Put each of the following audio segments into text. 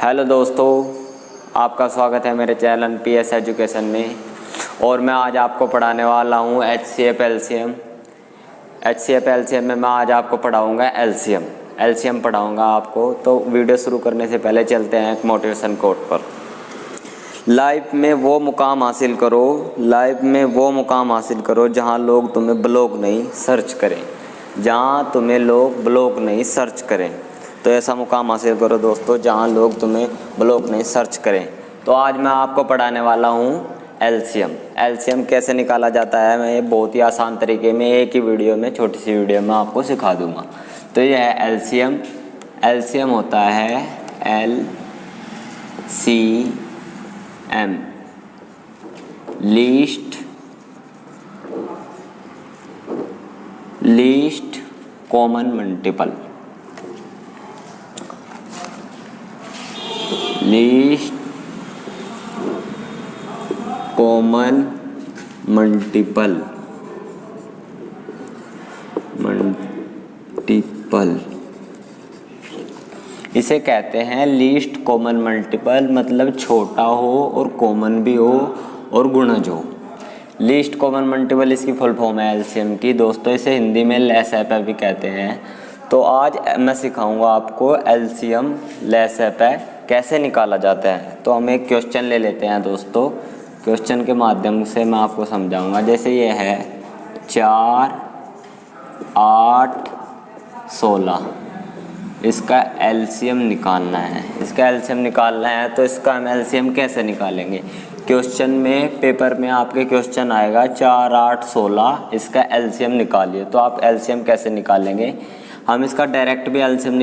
Hello दोस्तों, आपका स्वागत है मेरे चैनल PS एजुकेशन में। और मैं आज आपको पढ़ाने वाला हूँ HCF LCM। HCF LCM में मैं आज आपको पढ़ाऊँगा LCM पढ़ाऊँगा आपको। तो वीडियो शुरू करने से पहले चलते हैं एक मोटिवेशन कोट पर। लाइफ में वो मुकाम हासिल करो जहाँ लोग तुम्हें ब्लॉग नहीं सर्च करें। तो ऐसा मुकाम हासिल करो दोस्तों जहाँ लोग तुम्हें ब्लॉग नहीं सर्च करें। तो आज मैं आपको पढ़ाने वाला हूँ LCM कैसे निकाला जाता है। मैं ये बहुत ही आसान तरीके में एक ही वीडियो में, छोटी सी वीडियो में आपको सिखा दूँगा। तो ये है LCM होता है LCM, least common multiple. Least common multiple इसे कहते हैं लीस्ट कॉमन मल्टीपल, मतलब छोटा हो और कॉमन भी हो और गुणज हो। लीस्ट कॉमन मल्टीपल इसकी फुल फॉर्म है LCM की दोस्तों। इसे हिंदी में LCM भी कहते हैं। तो आज मैं सिखाऊंगा आपको LCM कैसे निकाला जाता है। तो हम एक क्वेश्चन ले लेते हैं दोस्तों। क्वेश्चन के माध्यम से मैं आपको समझाऊंगा। जैसे ये है 4, 8, 16, इसका LCM निकालना है। तो इसका हम LCM कैसे निकालेंगे। क्वेश्चन में, पेपर में आपके क्वेश्चन आएगा 4, 8, 16, इसका LCM निकालिए। तो आप LCM कैसे निकालेंगे। हम इसका डायरेक्ट भी LCM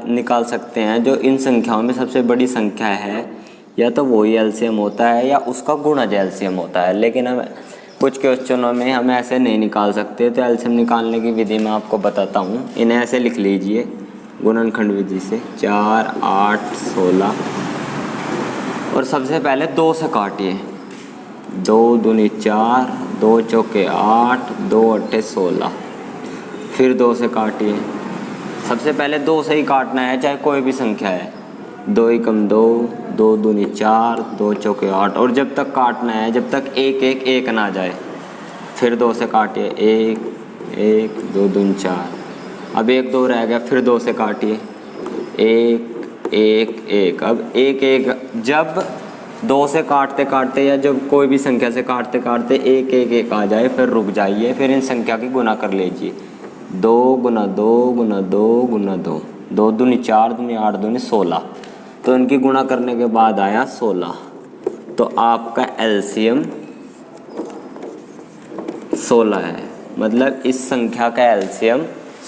निकाल सकते हैं। जो इन संख्याओं में सबसे बड़ी संख्या है या तो वही LCM होता है या उसका गुणज LCM होता है। लेकिन हम कुछ क्वेश्चनों में हम ऐसे नहीं निकाल सकते। तो LCM निकालने की विधि मैं आपको बताता हूँ। इन्हें ऐसे लिख लीजिए गुणनखंड विधि से 4, 8, 16। और सबसे पहले 2 से काटिए। 2 दूनी 4, 2 चौके 8, 2 अट्ठे 16। फिर 2 से काटिए। सबसे पहले 2 से ही काटना है, चाहे कोई भी संख्या है। 2 एकम 2, 2 दूनी 4, 2 चौके 8। और जब तक काटना है जब तक 1, 1, 1 ना जाए। फिर 2 से काटिए। 1, 1, 2 दूनी 4। अब 1, 2 रह गया। फिर 2 से काटिए। 1, 1, 1। अब 1, 1 जब 2 से काटते काटते या जब कोई भी संख्या से काटते काटते 1, 1, 1 आ जाए, फिर रुक जाइए। फिर इन संख्या की गुना कर लीजिए। 2 गुना 2 गुना 2 गुना 2। 2 दूनी 4 दूनी 8 दूनी 16। तो इनकी गुणा करने के बाद आया 16। तो आपका LCM 16 है। मतलब इस संख्या का LCM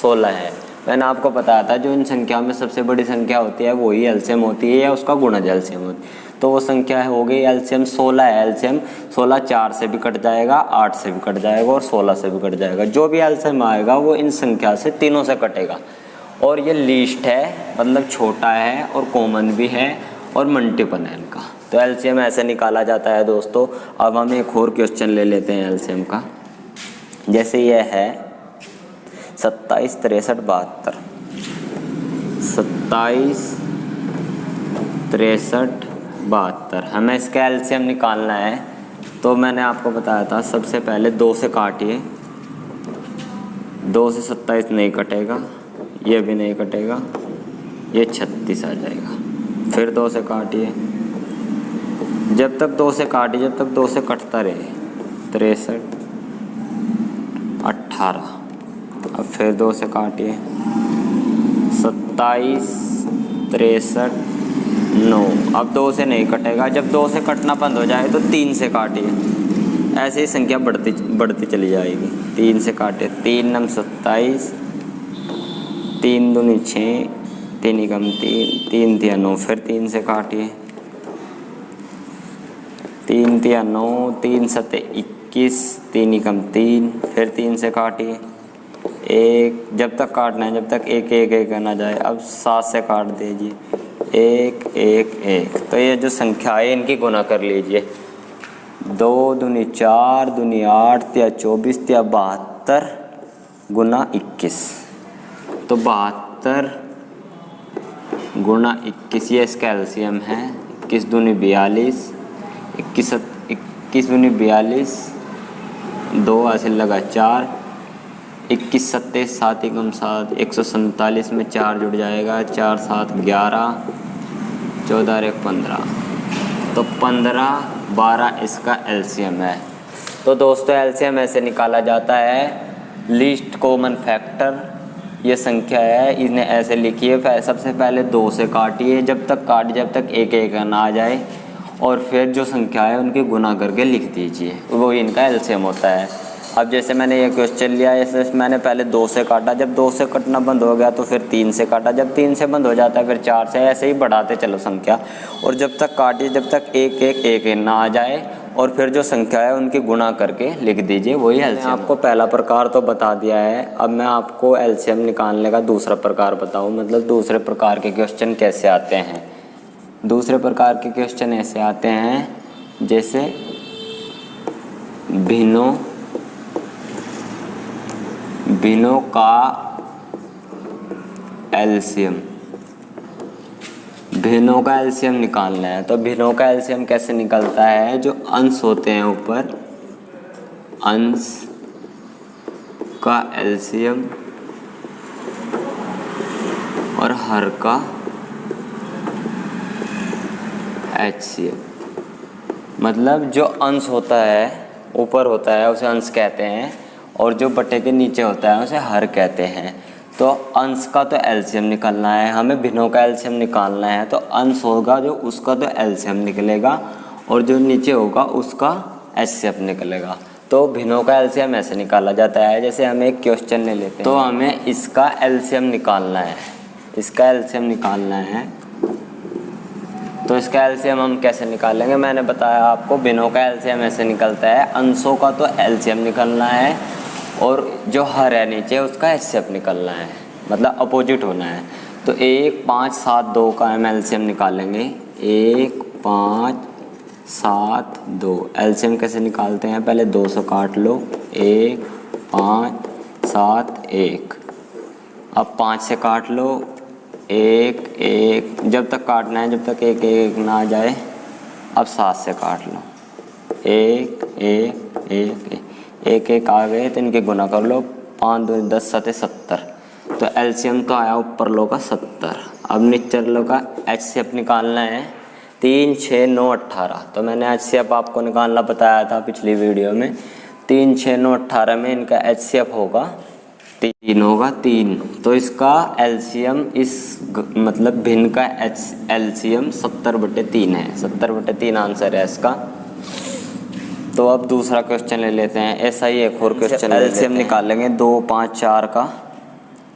16 है। मैंने आपको बताया था जो इन संख्याओं में सबसे बड़ी संख्या होती है वही LCM होती है या उसका गुणज LCM होती है। तो वो संख्या हो गई LCM 16 है। LCM 16 4 से भी कट जाएगा, 8 से भी कट जाएगा और 16 से भी कट जाएगा। जो भी LCM आएगा वो इन संख्या से तीनों से कटेगा। और ये लीस्ट है, मतलब छोटा है, और कॉमन भी है और मल्टीपल है इनका। तो LCM ऐसे निकाला जाता है दोस्तों। अब हम एक और क्वेश्चन ले लेते हैं LCM का। जैसे ये है 27, 63, 72। 27, 63, 72 हमें इसका LCM निकालना है। तो मैंने आपको बताया था सबसे पहले 2 से काटिए। 2 से 27 नहीं कटेगा, ये भी नहीं कटेगा, ये 36 आ जाएगा। फिर 2 से काटिए। जब तक 2 से काटिए जब तक 2 से कटता रहे। 63, 18। अब फिर 2 से काटिए। 27, 63, 9। अब 2 से नहीं कटेगा। जब 2 से कटना बंद हो जाए तो 3 से काटिए। ऐसे ही संख्या बढ़ती चली जाएगी। 3 से काटे। 3 नम 27, 3 दूनी 6, 3 एकम 3, 3 तिया 9। फिर 3 से काटिए। 3 तिया 9, 3 सते 21, 3 एकम 3। फिर 3 से काटिए। 1 जब तक काटना है जब तक 1, 1, 1 ना जाए। अब 7 से काट दीजिए। 1, 1, 1। तो ये जो संख्या है इनकी गुना कर लीजिए। 2 दूनी 4 दूनी 8 तिया 24 तिया 72 गुना 21। तो 72 गुणा 21, ये इसका एलसीएम है। 21 दूनी 42, 21 दूनी 42, 2 हासिल लगा 4, 21 सत्ते 7 एकम 7, 147 में 4 जुड़ जाएगा, 4 7 11, 14 और 1 15, तो 15 12 इसका एलसीएम है। तो दोस्तों एलसीएम ऐसे निकाला जाता है, लीस्ट कॉमन फैक्टर ये संख्या है, इन्हें ऐसे लिखिए। सबसे पहले 2 से काटिए, जब तक एक एक ना आ जाए, और फिर जो संख्या है उनके गुना करके लिख दीजिए, वो इनका एलसीएम होता है। अब जैसे मैंने ये क्वेश्चन लिया, ऐसे मैंने पहले 2 से काटा, जब 2 से कटना बंद हो गया तो फिर 3 से काटा, जब 3 से बंद हो जाता है फिर 4 से, ऐसे ही बढ़ाते चलो संख्या, और जब तक काटिए जब तक एक ना आ जाए, और फिर जो संख्या है उनकी गुणा करके लिख दीजिए, वही एलसीएम। आपको पहला प्रकार तो बता दिया है, अब मैं आपको एलसीएम निकालने का दूसरा प्रकार बताऊं, मतलब दूसरे प्रकार के क्वेश्चन कैसे आते हैं। दूसरे प्रकार के क्वेश्चन ऐसे आते हैं जैसे भिन्नों का एलसीएम, भिन्नों का एलसीएम निकालना है। तो भिन्नों का एलसीएम कैसे निकलता है, जो अंश होते हैं ऊपर, अंश का एलसीएम और हर का एचसीएफ, मतलब जो अंश होता है ऊपर होता है उसे अंश कहते हैं, और जो बटे के नीचे होता है उसे हर कहते हैं। तो अंश का तो एलसीएम निकालना है हमें, भिन्नों का एलसीएम निकालना है, तो अंश होगा जो उसका तो एलसीएम निकलेगा, और जो नीचे होगा उसका एचसीएफ निकलेगा। तो भिन्नों का एलसीएम ऐसे निकाला जाता है। जैसे हम एक क्वेश्चन ले लेते हैं, तो हमें इसका एलसीएम निकालना है, इसका एलसीएम निकालना है। तो इसका एलसीएम हम कैसे निकालेंगे, मैंने बताया आपको, भिन्नों का एलसीएम ऐसे निकलता है, अंशों का तो एलसीएम निकलना है, और जो हर है नीचे उसका एचसीएफ निकलना है, मतलब अपोजिट होना है। तो 1 5 7 2 का हम एलसीएम निकालेंगे। 1 5 7 2 एलसीएम कैसे निकालते हैं, पहले 2 से काट लो, 1 5 7 1, अब 5 से काट लो, 1 1, जब तक काटना है जब तक एक ना आ जाए। अब 7 से काट लो, 1 1 1 1 1 आ गए तो इनके गुना कर लो, 5 2 10 7 70, तो एलसीएम तो आया ऊपर लो का 70। अब नीचे लो का एचसीएफ निकालना है, 3 6 9 18, तो मैंने एचसीएफ आपको निकालना बताया था पिछली वीडियो में। 3 6 9 18 में इनका एचसीएफ होगा 3 होगा 3, तो इसका एलसीएम मतलब भिन्न का एलसीएम 70/3 है, 70/3 आंसर है इसका। तो अब दूसरा क्वेश्चन ले लेते हैं, ऐसा ही एक और क्वेश्चन एलसीएम निकालेंगे 2 5 4 का,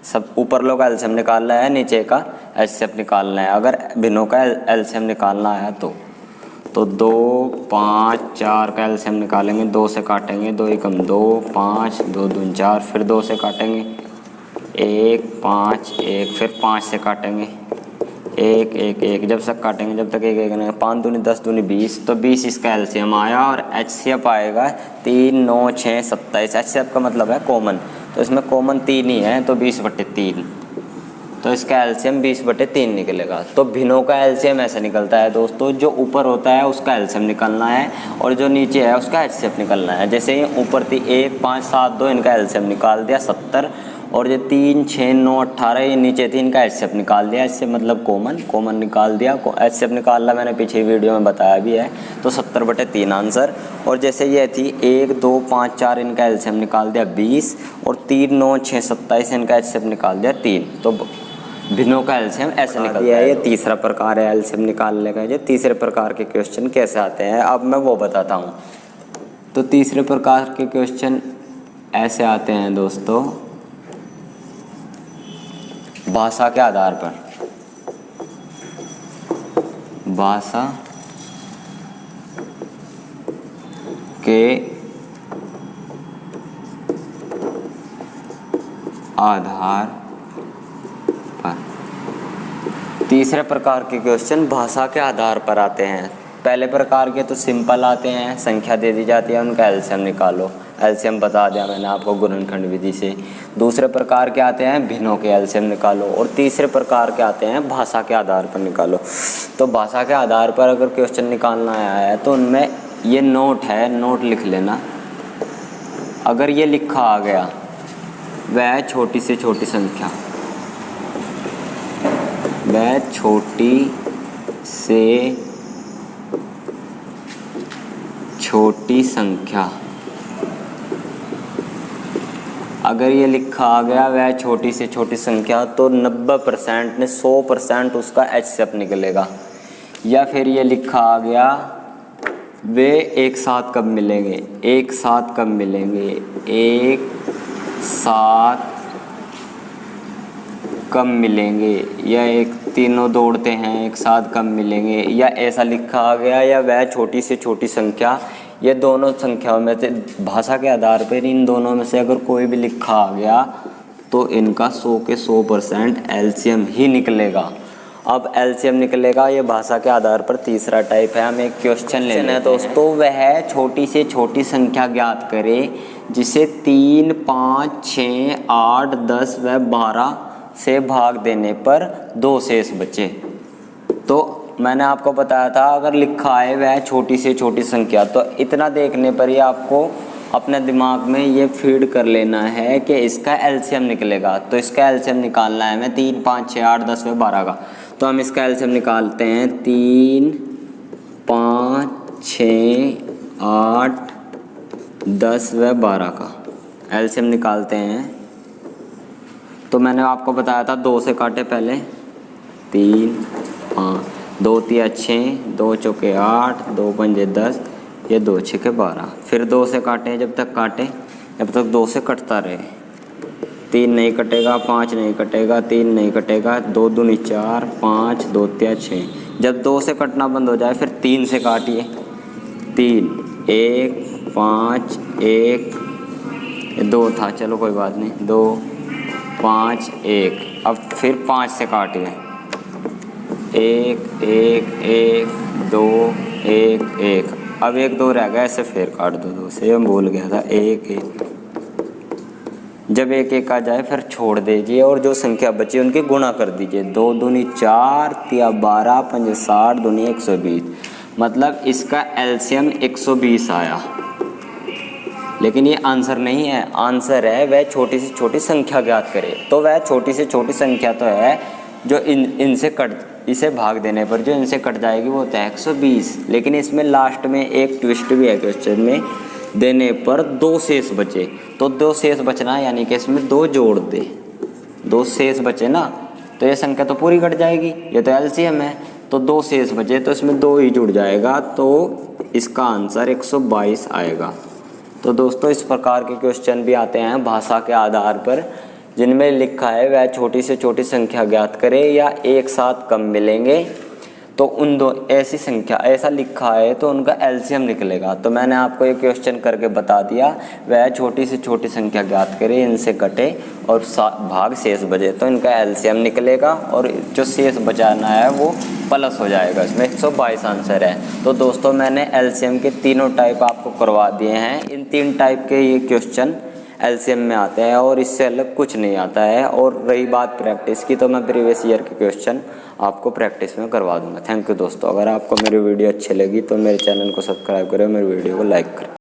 सब ऊपर लोग का एलसीएम निकालना है, नीचे का एचसीएफ निकालना है। अगर भिन्नों का एलसीएम निकालना है तो 2 5 4 का एलसीएम निकालेंगे, 2 से काटेंगे, 2 एकम 2 5 2 दूनी 4, फिर 2 से काटेंगे, 1 5 1, फिर 5 से काटेंगे, 1 1 1, जब तक काटेंगे जब तक एक नहीं, 5 दूनी 10 दूनी 20, तो 20 इसका एलसीएम आया, और एचसीएफ आएगा 3 9 6 27। एचसीएफ का मतलब है कॉमन, तो इसमें कॉमन 3 ही है, तो 20/3, तो इसका एलसीएम 20/3 निकलेगा। तो भिन्नों का एलसीएम ऐसे निकलता है दोस्तों, जो ऊपर होता है उसका एलसीएम निकालना है, और जो नीचे है उसका एचसीएफ निकालना है। जैसे ये ऊपर थी 1 5 7 2, इनका एलसीएम निकाल दिया 70, और ये 3 6 9 18 ये नीचे थी, इनका एचसीएफ निकाल दिया, इससे मतलब कॉमन निकाल दिया। एचसीएफ निकालना मैंने पीछे वीडियो में बताया भी है, तो 70/3 आंसर। और जैसे ये थी 1 2 5 4, इनका एलसीएम निकाल दिया 20, और 3 9 6 27, इनका एचसीएफ निकाल दिया 3। तो भिन्नों का एलसीएम ऐसे निकलता है। ये तीसरा प्रकार है एलसीएम निकालने का। ये तीसरे प्रकार के क्वेश्चन कैसे आते हैं अब मैं वो बताता हूँ। तो तीसरे प्रकार के क्वेश्चन ऐसे आते हैं दोस्तों, भाषा के आधार पर, भाषा के आधार पर। तीसरे प्रकार के क्वेश्चन भाषा के आधार पर आते हैं। पहले प्रकार के तो सिंपल आते हैं, संख्या दे दी जाती है, उनका एलसीएम निकालो। एलसीएम बता दिया मैंने आपको गुणनखंड विधि से। दूसरे प्रकार के आते हैं भिन्नों के एलसीएम निकालो, और तीसरे प्रकार के आते हैं भाषा के आधार पर निकालो। तो भाषा के आधार पर अगर क्वेश्चन निकालना आया है तो उनमें ये नोट है, नोट लिख लेना। अगर ये लिखा आ गया वह छोटी से छोटी संख्या, वह छोटी से छोटी संख्या, अगर ये लिखा आ गया वह छोटी से छोटी संख्या, तो 90% ने 100% उसका HCF निकलेगा। या फिर ये लिखा आ गया वे एक साथ कब मिलेंगे, एक साथ कब मिलेंगे, एक साथ कब मिलेंगे, या एक तीनों दौड़ते हैं एक साथ कब मिलेंगे, या ऐसा लिखा आ गया, या वह छोटी से छोटी संख्या। ये दोनों संख्याओं में से भाषा के आधार पर इन दोनों में से अगर कोई भी लिखा आ गया तो इनका 100 के 100% एलसीएम ही निकलेगा। अब एलसीएम निकलेगा, ये भाषा के आधार पर तीसरा टाइप है। हम एक क्वेश्चन लेना है दोस्तों, वह छोटी से छोटी संख्या ज्ञात करे जिसे 3, 5, 6, 8, 10 व 12 से भाग देने पर 2 शेष बचे। तो मैंने आपको बताया था अगर लिखा है वह छोटी से छोटी संख्या, तो इतना देखने पर ही आपको अपने दिमाग में ये फीड कर लेना है कि इसका एलसीएम निकलेगा। तो इसका एलसीएम निकालना है हमें 3, 5, 6, 8, 10 व 12 का। तो हम इसका एलसीएम निकालते हैं 3, 5, 6, 8, 10 व 12 का एलसीएम निकालते हैं। तो मैंने आपको बताया था 2 से काटे पहले, 3, 5, 2 3 6, 2 चौके 8, 2 पंजे 10, ये 2 6 12। फिर 2 से काटे जब तक काटे, जब तक 2 से कटता रहे। 3 नहीं कटेगा, 5 नहीं कटेगा, 3 नहीं कटेगा, 2 दूनी 4, 5, 2 3 6। जब 2 से कटना बंद हो जाए फिर 3 से काटिए। 3, 1, 5, 1, 2 था, चलो कोई बात नहीं, 2, 5, 1। अब फिर 5 से काटिए, 1, 1, 1, 2, 1, 1। अब 1 2 रह गया, ऐसे फिर काट दो 2 से, हम भूल गया था 1 1। जब 1 1 आ जाए फिर छोड़ दीजिए और जो संख्या बची उनकी गुणा कर दीजिए। 2 दूनी 4, 3 12, 5 60, दूनी 120। मतलब इसका एलसीएम 120 आया। लेकिन ये आंसर नहीं है, आंसर है वह छोटी से छोटी संख्या ज्ञात करे। तो वह छोटी से छोटी संख्या तो है जो इनसे इसे भाग देने पर जो इनसे कट जाएगी वो होता है 120। लेकिन इसमें लास्ट में एक ट्विस्ट भी है क्वेश्चन में, देने पर 2 शेष बचे। तो 2 शेष बचना यानी कि इसमें 2 जोड़ दे, 2 शेष बचे ना, तो ये संख्या तो पूरी कट जाएगी, ये तो एलसीएम है। तो 2 शेष बचे तो इसमें 2 ही जुड़ जाएगा, तो इसका आंसर 122 आएगा। तो दोस्तों इस प्रकार के क्वेश्चन भी आते हैं भाषा के आधार पर, जिनमें लिखा है वह छोटी से छोटी संख्या ज्ञात करे या एक साथ कम मिलेंगे। तो उन दो ऐसी संख्या ऐसा लिखा है तो उनका एलसीएम निकलेगा। तो मैंने आपको ये क्वेश्चन करके बता दिया, वह छोटी से छोटी संख्या ज्ञात करे, इनसे कटे और भाग शेष बचे, तो इनका एलसीएम निकलेगा और जो शेष बचाना है वो प्लस हो जाएगा। इसमें 122 आंसर है। तो दोस्तों मैंने एलसीएम के तीनों टाइप आपको करवा दिए हैं। इन 3 टाइप के ये क्वेश्चन एलसीएम में आते हैं और इससे अलग कुछ नहीं आता है। और रही बात प्रैक्टिस की, तो मैं प्रीवियस ईयर के क्वेश्चन आपको प्रैक्टिस में करवा दूंगा। थैंक यू दोस्तों। अगर आपको मेरी वीडियो अच्छी लगी तो मेरे चैनल को सब्सक्राइब करें, मेरी वीडियो को लाइक करें।